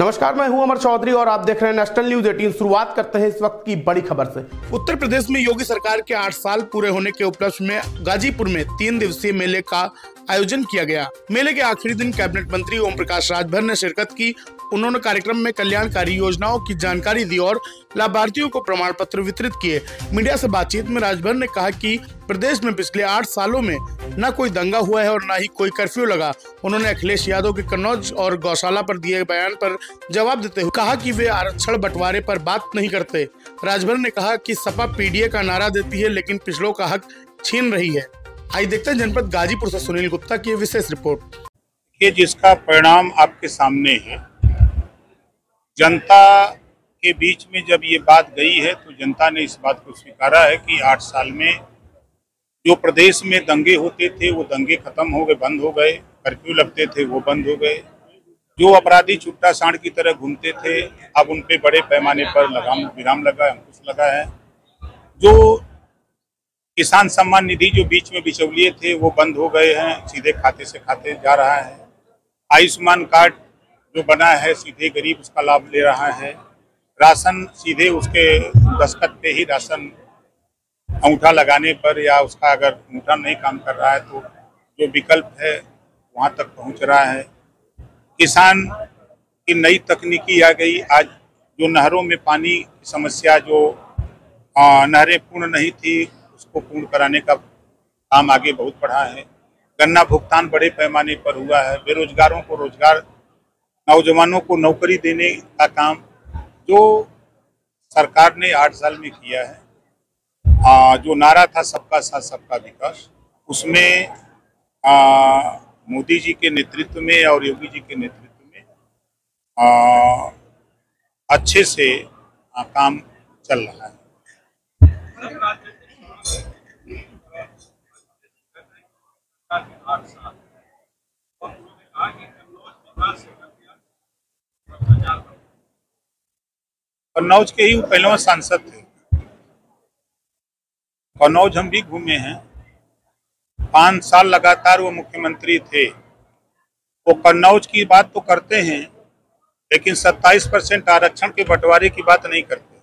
नमस्कार, मैं हूं अमर चौधरी और आप देख रहे हैं नेशनल न्यूज 18। शुरुआत करते हैं इस वक्त की बड़ी खबर से। उत्तर प्रदेश में योगी सरकार के 8 साल पूरे होने के उपलक्ष्य में गाजीपुर में 3 दिवसीय मेले का आयोजन किया गया। मेले के आखिरी दिन कैबिनेट मंत्री ओम प्रकाश राजभर ने शिरकत की। उन्होंने कार्यक्रम में कल्याणकारी योजनाओं की जानकारी दी और लाभार्थियों को प्रमाण पत्र वितरित किए। मीडिया से बातचीत में राजभर ने कहा कि प्रदेश में पिछले 8 सालों में न कोई दंगा हुआ है और न ही कोई कर्फ्यू लगा। उन्होंने अखिलेश यादव के कन्नौज और गौशाला पर दिए बयान पर जवाब देते हुए कहा कि वे आरक्षण बंटवारे पर बात नहीं करते। राजभर ने कहा कि सपा पीडीए का नारा देती है लेकिन पिछड़ों का हक छीन रही है। आइए देखते हैं जनपद गाजीपुर से सुनील गुप्ता की विशेष रिपोर्ट। ये जिसका परिणाम आपके सामने है, जनता के बीच में जब ये बात गई है तो जनता ने इस बात को स्वीकारा है कि 8 साल में जो प्रदेश में दंगे होते थे वो दंगे खत्म हो गए, बंद हो गए। कर्फ्यू लगते थे वो बंद हो गए। जो अपराधी छुट्टा सांड की तरह घूमते थे अब उन पे बड़े पैमाने पर विराम लगा, अंकुश लगा है। जो किसान सम्मान निधि जो बीच में बिचौलिए थे वो बंद हो गए हैं, सीधे खाते से खाते जा रहा है। आयुष्मान कार्ड जो बना है सीधे गरीब उसका लाभ ले रहा है। राशन सीधे उसके दस्तखत पे ही राशन अंगूठा लगाने पर या उसका अगर अंगूठा नहीं काम कर रहा है तो जो विकल्प है वहाँ तक पहुँच रहा है। किसान की नई तकनीकी आ गई। आज जो नहरों में पानी की समस्या, जो नहरें पूर्ण नहीं थी उसको पूर्ण कराने का काम आगे बहुत बढ़ा है। गन्ना भुगतान बड़े पैमाने पर हुआ है। बेरोजगारों को रोजगार, नौजवानों को नौकरी देने का काम जो सरकार ने 8 साल में किया है। जो नारा था सबका साथ सबका विकास, उसमें मोदी जी के नेतृत्व में और योगी जी के नेतृत्व में अच्छे से काम चल रहा है। कन्नौज के ही वो पहलवा सांसद थे। कन्नौज हम भी घूमे हैं। 5 साल लगातार वो मुख्यमंत्री थे। वो कन्नौज की बात तो करते हैं लेकिन 27% आरक्षण के बंटवारे की बात नहीं करते।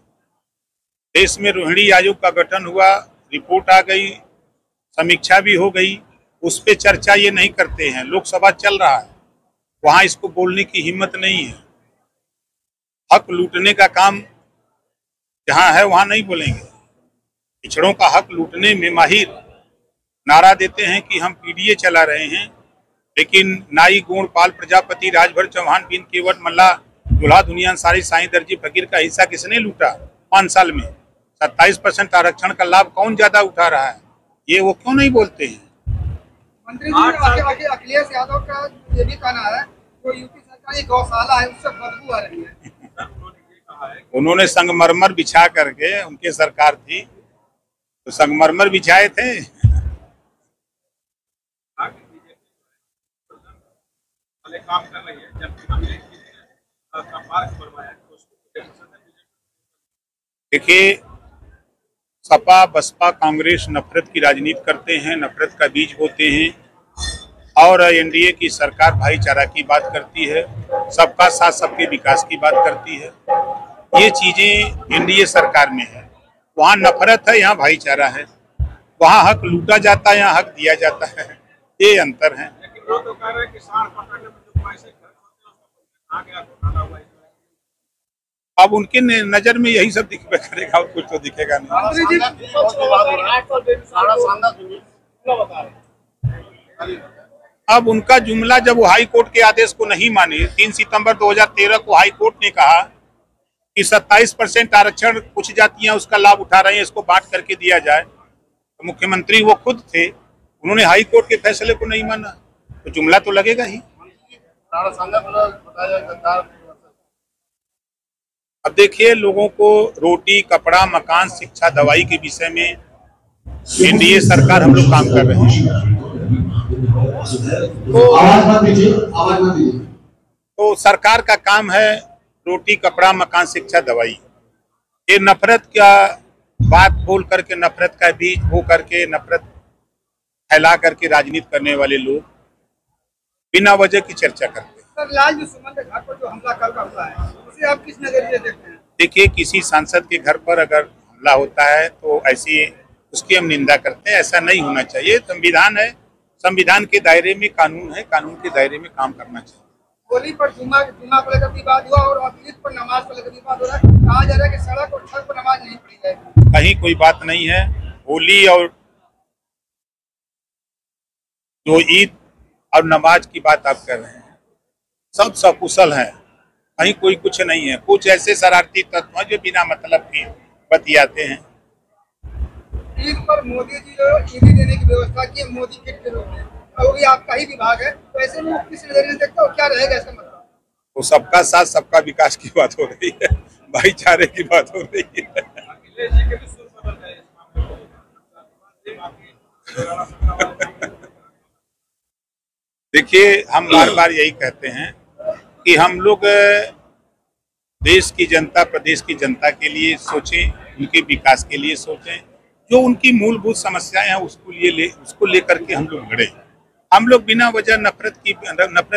देश में रोहिणी आयोग का गठन हुआ, रिपोर्ट आ गई, समीक्षा भी हो गई, उस पर चर्चा ये नहीं करते हैं। लोकसभा चल रहा है, वहाँ इसको बोलने की हिम्मत नहीं है। हक लूटने का काम जहाँ है वहाँ नहीं बोलेंगे। पिछड़ों का हक लूटने में माहिर नारा देते हैं कि हम पीडीए चला रहे हैं, लेकिन नाई गोड़ पाल प्रजापति राजभर चौहान बिन केवट मल्ला दुल्हा दुनिया सारी साईं दर्जी फकीर का हिस्सा किसने लूटा? 5 साल में 27% आरक्षण का लाभ कौन ज्यादा उठा रहा है? ये वो क्यों नहीं बोलते हैं? मंत्री जी, अखिलेश यादव का ये भी कहना है जो यूपी सरकार एक गौशाला है उससे बदबू आ रही है। उन्होंने संगमरमर बिछा करके, उनकी सरकार थी तो संगमरमर बिछाए थे। देखिए, सपा बसपा कांग्रेस नफरत की राजनीति करते हैं, नफरत का बीज बोते हैं। और एनडीए की सरकार भाईचारा की बात करती है, सबका साथ सबके विकास की बात करती है। ये चीजें एनडीए सरकार में है। वहाँ नफरत है, यहाँ भाईचारा है। वहाँ हक लूटा जाता है, यहाँ हक दिया जाता है। ये अंतर है। अब उनके नजर में यही सब दिखा करेगा और कुछ तो दिखेगा नहीं। अब उनका जुमला, जब वो हाई कोर्ट के आदेश को नहीं माने, 3 सितंबर 2013 को हाई कोर्ट ने कहा कि 27% आरक्षण कुछ जातियां उसका लाभ उठा रही हैं, इसको बांट करके दिया जाए, तो मुख्यमंत्री वो खुद थे, उन्होंने हाई कोर्ट के फैसले को नहीं माना, तो जुमला तो लगेगा ही। अब देखिए, लोगों को रोटी, कपड़ा, मकान, शिक्षा, दवाई के विषय में एनडीए सरकार हम लोग काम कर रहे हैं। तो सरकार का काम है रोटी, कपड़ा, मकान, शिक्षा, दवाई। ये नफरत का बात बोल करके, नफरत का बीज बो करके, नफरत फैला करके राजनीति करने वाले लोग बिना वजह की चर्चा करते हैं। सर, लाल सुमन के घर पर जो हमला कल का हुआ है, उसे आप किस नजरिए से देखते हैं? देखिए, किसी सांसद के घर पर अगर हमला होता है तो ऐसी उसकी हम निंदा करते हैं। ऐसा नहीं होना चाहिए। संविधान है, संविधान के दायरे में कानून है, कानून के दायरे में काम करना चाहिए। होली पर जुम्मा को लेकर विवाद हुआ और अब ईद पर नमाज को लेकर विवाद हो रहा है। कहा जा रहा है कि सड़क और छत पर नमाज नहीं पढ़ी जाएगी। कहीं कोई बात नहीं है। होली और जो ईद और नमाज की बात आप कर रहे हैं, सब सकुशल हैं। कहीं कोई कुछ नहीं है। कुछ ऐसे शरारती तत्व हैं जो बिना मतलब के बतियाते हैं। ईद पर मोदी जी जो ईदी देने की व्यवस्था की है, मोदी किट के रूप में, और ये आपका ही विभाग है, तो ऐसे में किस नजरिए से देखते हो, क्या रहेगा इसका मतलब? तो सबका साथ सबका विकास की बात हो रही है, भाईचारे की बात हो रही है। देखिए, हम बार बार यही कहते हैं कि हम लोग देश की जनता, प्रदेश की जनता के लिए सोचें, उनके विकास के लिए सोचें। जो उनकी मूलभूत समस्याएं हैं उसको लेकर के हम लोग लड़े। हम लोग बिना वजह नफरत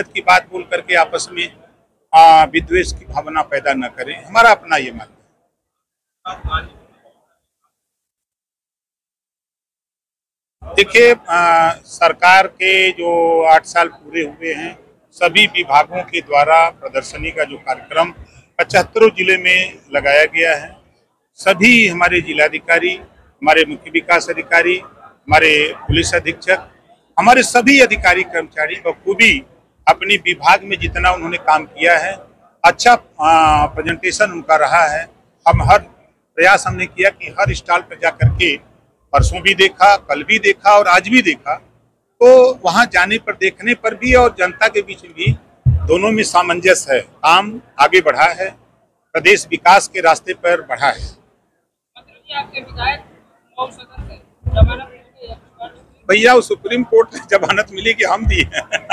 की बात बोल करके आपस में विद्वेष की भावना पैदा न करें। हमारा अपना ये मानना है। देखिए, सरकार के जो 8 साल पूरे हुए हैं, सभी विभागों के द्वारा प्रदर्शनी का जो कार्यक्रम 75 जिले में लगाया गया है। सभी हमारे जिलाधिकारी, हमारे मुख्य विकास अधिकारी, हमारे पुलिस अधीक्षक, हमारे सभी अधिकारी कर्मचारी बखूबी अपनी विभाग में जितना उन्होंने काम किया है, अच्छा प्रेजेंटेशन उनका रहा है। हम हर प्रयास हमने किया कि हर स्टॉल पर जा करके, परसों भी देखा, कल भी देखा और आज भी देखा, तो वहां जाने पर, देखने पर भी और जनता के बीच में भी दोनों में सामंजस्य है। काम आगे बढ़ा है, प्रदेश विकास के रास्ते पर बढ़ा है। भैया, सुप्रीम कोर्ट ने जमानत मिली कि हम दिए हैं।